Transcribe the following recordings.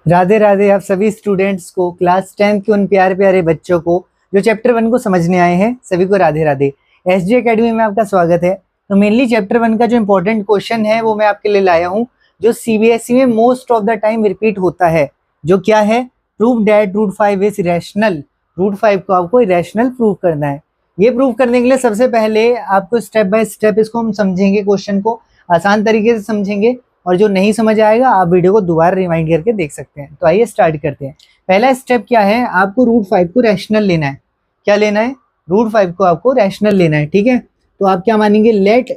राधे राधे आप सभी स्टूडेंट्स को, क्लास 10 के उन प्यारे प्यारे बच्चों को जो चैप्टर 1 को समझने आए हैं, सभी को राधे राधे। एसजी एकेडमी में आपका स्वागत है। तो मेनली चैप्टर 1 का जो इंपॉर्टेंट क्वेश्चन है वो मैं आपके लिए लाया हूँ, जो सीबीएसई में most of the time repeat होता है। जो क्या है? Prove that root 5 is rational. Root 5 को आपको रैशनल प्रूव करना है। ये प्रूव करने के लिए सबसे पहले आपको स्टेप बाय स्टेप इसको हम समझेंगे, क्वेश्चन को आसान तरीके से समझेंगे, और जो नहीं समझ आएगा आप वीडियो को दोबारा रिवाइंड करके देख सकते हैं। तो आइए स्टार्ट करते हैं। पहला स्टेप क्या है? आपको रूट 5 को रैशनल लेना है। क्या लेना है? रूट 5 को आपको रैशनल लेना है। ठीक है, तो आप क्या मानेंगे? Let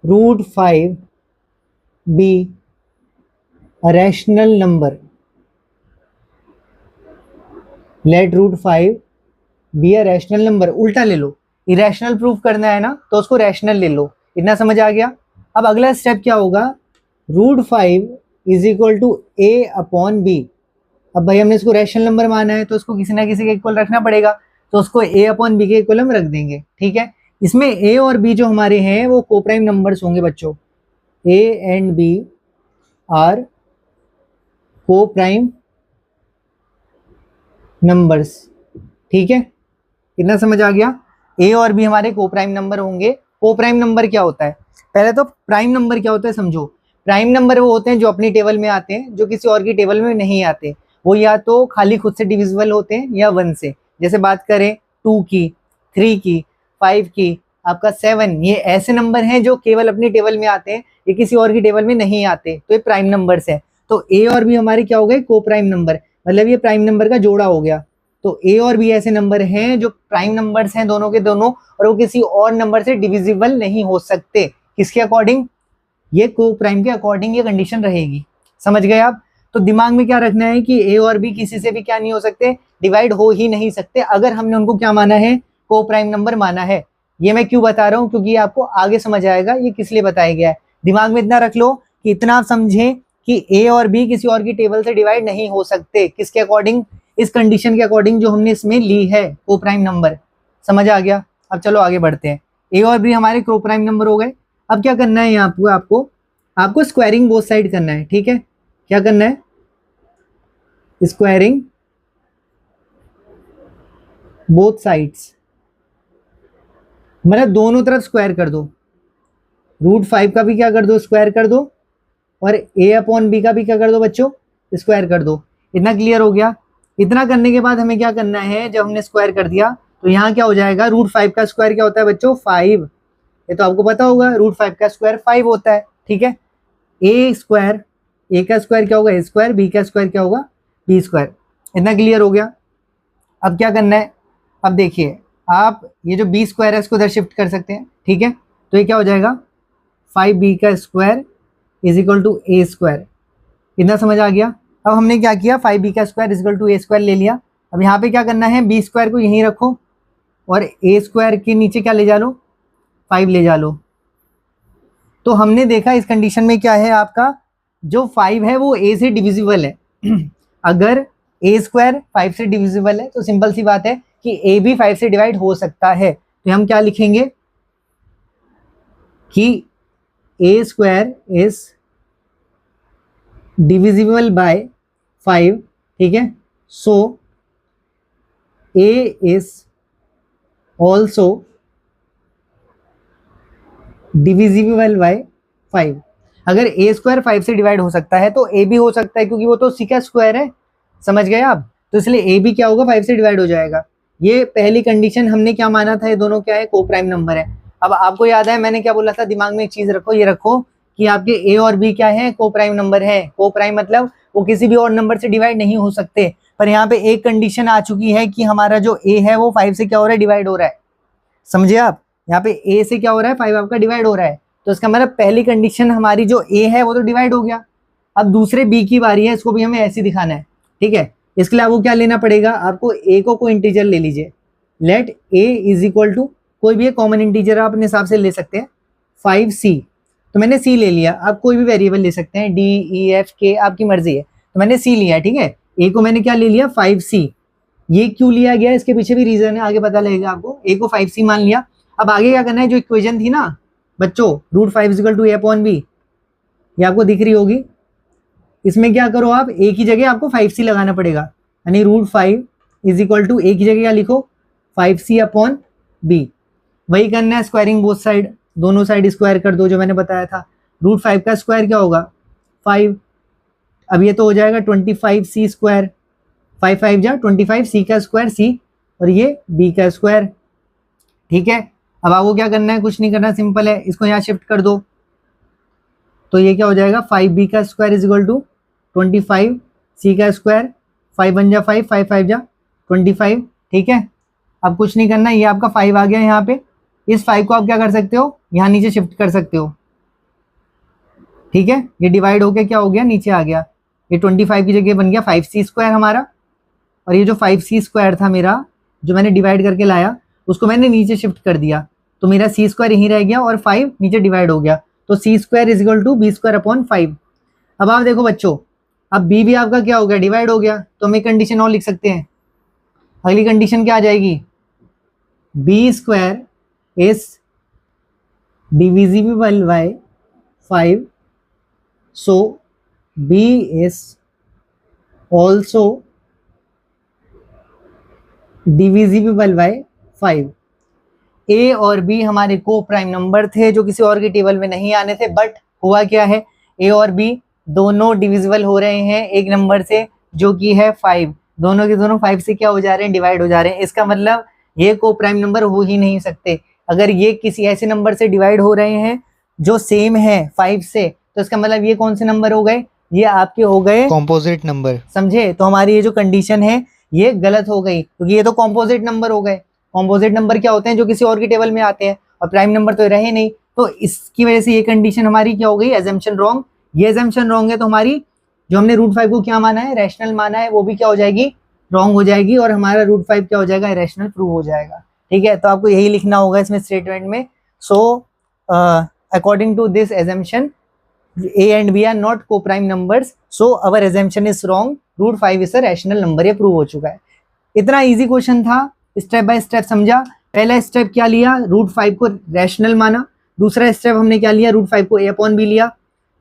root 5 be a rational number. Let root 5 be a rational number. उल्टा ले लो, इरेशनल प्रूफ करना है ना, तो उसको रैशनल ले लो। इतना समझ आ गया? अब अगला स्टेप क्या होगा? Root 5 is equal to a upon b. अब भाई हमने इसको रैशनल नंबर माना है तो उसको किसी ना किसी के इक्वल रखना पड़ेगा, तो उसको ए अपॉन बी के इक्वल हम रख देंगे। ठीक है, इसमें ए और बी जो हमारे हैं वो कोप्राइम नंबर्स होंगे बच्चों। A and b are coprime numbers. ठीक है, इतना समझ आ गया? ए और बी हमारे कोप्राइम नंबर होंगे। कोप्राइम नंबर क्या होता है? पहले तो प्राइम नंबर क्या होता है समझो। प्राइम नंबर वो होते हैं जो अपनी टेबल में आते हैं, जो किसी और की टेबल में नहीं आते। वो या तो खाली खुद से डिविजिबल होते हैं या 1 से। जैसे बात करें 2 की, 3 की, 5 की, आपका 7, ये ऐसे नंबर हैं जो केवल अपनी टेबल में आते हैं, ये किसी और की टेबल में नहीं आते, तो ये प्राइम नंबर्स है। तो ए और बी हमारे क्या हो गए? को प्राइम नंबर, मतलब ये प्राइम नंबर का जोड़ा हो गया। तो ए और बी ऐसे नंबर हैं जो प्राइम नंबर्स हैं दोनों के दोनों, और वो किसी और नंबर से डिविजिबल नहीं हो सकते। किसके अकॉर्डिंग? ये को प्राइम के अकॉर्डिंग ये कंडीशन रहेगी। समझ गए आप? तो दिमाग में क्या रखना है कि ए और बी किसी से भी क्या नहीं हो सकते? डिवाइड हो ही नहीं सकते, अगर हमने उनको क्या माना है? को प्राइम नंबर माना है। ये मैं क्यों बता रहा हूँ? क्योंकि आपको आगे समझ आएगा ये किस लिए बताया गया है। दिमाग में इतना रख लो कि इतना आप समझें कि ए और बी किसी और की टेबल से डिवाइड नहीं हो सकते। किसके अकॉर्डिंग? इस कंडीशन के अकॉर्डिंग जो हमने इसमें ली है, को प्राइम नंबर। समझ आ गया? अब चलो आगे बढ़ते हैं। ए और बी हमारे को प्राइम नंबर हो गए। अब क्या करना है यहाँ पे? आपको स्क्वायरिंग बोथ साइड करना है। ठीक है, क्या करना है? स्क्वायरिंग बोथ साइड्स, मतलब दोनों तरफ स्क्वायर कर दो। रूट 5 का भी क्या कर दो? स्क्वायर कर दो। और ए अपॉन बी का भी क्या कर दो बच्चों? स्क्वायर कर दो। इतना क्लियर हो गया? इतना करने के बाद हमें क्या करना है? जब हमने स्क्वायर कर दिया तो यहाँ क्या हो जाएगा? रूट 5 का स्क्वायर क्या होता है बच्चों? 5। ये तो आपको पता होगा, रूट 5 का स्क्वायर 5 होता है। ठीक है, ए स्क्वायर, ए का स्क्वायर क्या होगा? ए स्क्वायर, बी का स्क्वायर क्या होगा? B square. इतना क्लियर हो गया? अब क्या करना है? अब देखिए, आप ये जो बी स्क्वायर है इसको इधर शिफ्ट कर सकते हैं। ठीक है, तो ये क्या हो जाएगा? 5b का square is equal to a square. इतना समझ आ गया? अब हमने क्या किया? 5b का square is equal to a square ले लिया। अब यहाँ पे क्या करना है? बी स्क्वायर को यहीं रखो और ए स्क्वायर के नीचे क्या ले जा लो? 5 ले जा लो। तो हमने देखा इस कंडीशन में क्या है, आपका जो 5 है वो a से डिविजिबल है। अगर a स्क्वायर 5 से डिविजिबल है तो सिंपल सी बात है कि a भी 5 से डिवाइड हो सकता है। तो हम क्या लिखेंगे कि a square is divisible by 5। ठीक है, सो a is also divisible by 5। अगर ए स्क्वायर 5 से डिवाइड हो सकता है तो ए भी हो सकता है, क्योंकि वो तो सी का स्क्वायर है। समझ गए आप? तो इसलिए ए भी क्या होगा? 5 से डिवाइड हो जाएगा। ये पहली कंडीशन हमने क्या माना था? ये दोनों क्या है? को प्राइम नंबर है। अब आपको याद है मैंने क्या बोला था? दिमाग में एक चीज रखो, ये रखो कि आपके ए और बी क्या है? को प्राइम नंबर है। को प्राइम मतलब वो किसी भी और नंबर से डिवाइड नहीं हो सकते। पर यहाँ पे एक कंडीशन आ चुकी है कि हमारा जो ए है वो 5 से क्या हो रहा है? डिवाइड हो रहा है। समझे आप? यहाँ पे ए से क्या हो रहा है? 5 आपका डिवाइड हो रहा है। तो इसका मतलब पहली कंडीशन हमारी जो ए है वो तो डिवाइड हो गया। अब दूसरे बी की बारी है, इसको भी हमें ऐसे दिखाना है। ठीक है, इसके लिए आपको क्या लेना पड़ेगा? आपको ए को कोई इंटीजर ले लीजिए। Let a is equal to, कोई भी कॉमन इंटीजर आप अपने हिसाब से ले सकते हैं, 5c। तो मैंने सी ले लिया। आप कोई भी वेरिएबल ले सकते हैं, डी ई एफ के, आपकी मर्जी है। तो मैंने सी लिया। ठीक है, ए को मैंने क्या ले लिया? 5c। ये क्यों लिया गया इसके पीछे भी रीजन है, आगे पता लगेगा आपको। ए को 5c मान लिया। अब आगे क्या करना है? जो इक्वेशन थी ना बच्चों, root 5 equal to a upon b, ये आपको दिख रही होगी। इसमें क्या करो आप, ए की जगह आपको 5c लगाना पड़ेगा, यानी √5 इज इक्वल टू ए की जगह क्या लिखो 5c अपॉन बी। वही करना है, स्क्वायरिंग बोथ साइड, दोनों साइड स्क्वायर कर दो जो मैंने बताया था। √5 का स्क्वायर क्या होगा 5, अब ये तो हो जाएगा 25c स्क्वायर, 5 5 जा 25, c का स्क्वायर c और ये b का स्क्वायर। ठीक है, अब आपको क्या करना है, कुछ नहीं करना, सिंपल है, इसको यहाँ शिफ्ट कर दो तो ये क्या हो जाएगा 5b का square is equal to 25 c का स्क्वायर, 5 1 जा 5, 5 5 जा 25। ठीक है, अब कुछ नहीं करना, ये आपका 5 आ गया यहाँ पे, इस 5 को आप क्या कर सकते हो यहाँ नीचे शिफ्ट कर सकते हो। ठीक है, ये डिवाइड होके क्या हो गया नीचे आ गया, ये 25 की जगह बन गया 5c स्क्वायर हमारा, और ये जो 5c स्क्वायर था मेरा जो मैंने डिवाइड करके लाया उसको मैंने नीचे शिफ्ट कर दिया, तो मेरा c स्क्वायर यहीं रह गया और 5 नीचे डिवाइड हो गया, तो c square is equal to b square upon 5। अब आप देखो बच्चों, अब b भी आपका क्या हो गया डिवाइड हो गया, तो हम एक कंडीशन और लिख सकते हैं। अगली कंडीशन क्या आ जाएगी, b square is divisible by 5, so b is also divisible by 5। ए और बी हमारे को प्राइम नंबर थे जो किसी और के टेबल में नहीं आने थे, बट हुआ क्या है, ए और बी दोनों डिविजिबल हो रहे हैं एक नंबर से जो कि है 5, दोनों के दोनों 5 से क्या हो जा रहे हैं डिवाइड हो जा रहे हैं। इसका मतलब ये को प्राइम नंबर हो ही नहीं सकते। अगर ये किसी ऐसे नंबर से डिवाइड हो रहे हैं जो सेम है 5 से, तो इसका मतलब ये कौन से नंबर हो गए, ये आपके हो गए कॉम्पोजिट नंबर, समझे। तो हमारी ये जो कंडीशन है ये गलत हो गई, क्योंकि ये तो कॉम्पोजिट नंबर हो गए। कॉम्पोजिट नंबर क्या होते हैं, जो किसी और के टेबल में आते हैं, और प्राइम नंबर तो रहे नहीं, तो इसकी वजह से ये कंडीशन हमारी क्या हो गई, एजम्पशन रॉन्ग। ये एजम्पशन रॉन्ग है तो हमारी जो हमने √5 को क्या माना है, रैशनल माना है, वो भी क्या हो जाएगी, रॉन्ग हो जाएगी, और हमारा √5 क्या हो जाएगा, इरेशनल प्रूव हो जाएगा। ठीक है, तो आपको यही लिखना होगा इसमें स्टेटमेंट में। So according to this assumption A and B are not co-prime numbers, so our assumption is wrong. √5 is a rational number, ये प्रूव हो चुका है। इतना इजी क्वेश्चन था, स्टेप बाय स्टेप समझा। पहला स्टेप क्या लिया, √5 को रैशनल माना। दूसरा स्टेप हमने क्या लिया, √5 को a अपॉन b लिया।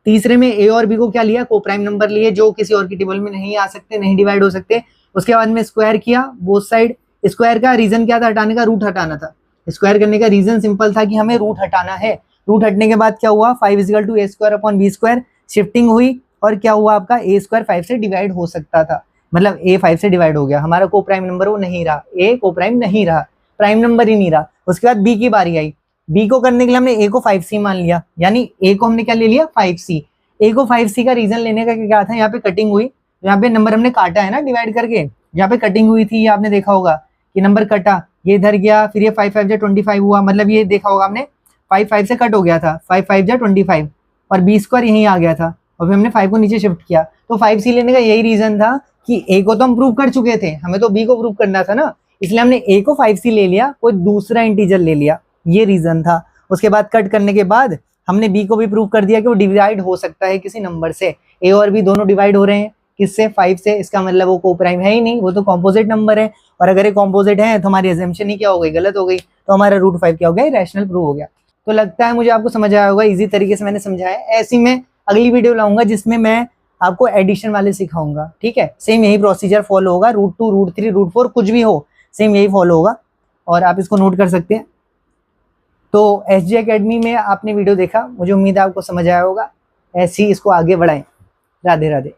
तीसरे में a और b को क्या लिया, को प्राइम नंबर लिए जो किसी और की टेबल में नहीं आ सकते, नहीं डिवाइड हो सकते। उसके बाद में स्क्वायर किया बोथ साइड। स्क्वायर का रीजन क्या था, हटाने का, रूट हटाना था। स्क्वायर करने का रीजन सिंपल था कि हमें रूट हटाना है। रूट हटने के बाद क्या हुआ, 5 equal to a square upon b square, shifting हुई, और क्या हुआ आपका a स्क्वायर 5 से डिवाइड हो सकता था, मतलब a 5 से डिवाइड हो गया। हमारा को प्राइम नंबर वो नहीं रहा, a को प्राइम नहीं रहा, प्राइम नंबर ही नहीं रहा। उसके बाद b की बारी आई। b को करने के लिए हमने a को 5c मान लिया, यानी a को हमने क्या ले लिया 5c। a को 5c का रीजन लेने का क्या था, यहाँ पे कटिंग हुई, यहाँ पे नंबर हमने काटा है ना डिवाइड करके, यहाँ पे कटिंग हुई थी, ये आपने देखा होगा कि नंबर कटा, ये इधर गया, फिर ये 5 5 जा 25 हुआ, मतलब ये देखा होगा हमने 5 5 से कट हो गया था, 5 5 जा 25, और b स्क्वायर यहीं आ गया था, और फिर हमने 5 को नीचे शिफ्ट किया। तो 5c लेने का यही रीजन था कि a को तो हम प्रूव कर चुके थे, हमें तो b को प्रूव करना था ना, इसलिए हमने a को 5c ले लिया, कोई दूसरा इंटीजर ले लिया, ये रीजन था। उसके बाद कट करने के बाद हमने b को भी प्रूव कर दिया कि वो डिवाइड हो सकता है किसी नंबर से। a और b दोनों डिवाइड हो रहे हैं किससे, 5 से, इसका मतलब वो को प्राइम है ही नहीं, वो तो कॉम्पोजिट नंबर है, और अगर ये कॉम्पोजिट है तो हमारी अजम्पशन ही क्या हो गई, गलत हो गई, तो हमारा √5 क्या हो गया, रैशनल प्रूव हो गया। तो लगता है मुझे आपको समझ आया होगा, इजी तरीके से मैंने समझाया। ऐसी मैं अगली वीडियो लाऊंगा जिसमें मैं आपको एडिशन वाले सिखाऊंगा, ठीक है। सेम यही प्रोसीजर फॉलो होगा, √2 √3 √4 कुछ भी हो, सेम यही फॉलो होगा, और आप इसको नोट कर सकते हैं। तो SG एकेडमी में आपने वीडियो देखा, मुझे उम्मीद है आपको समझ आया होगा। ऐसे ही इसको आगे बढ़ाएं। राधे राधे।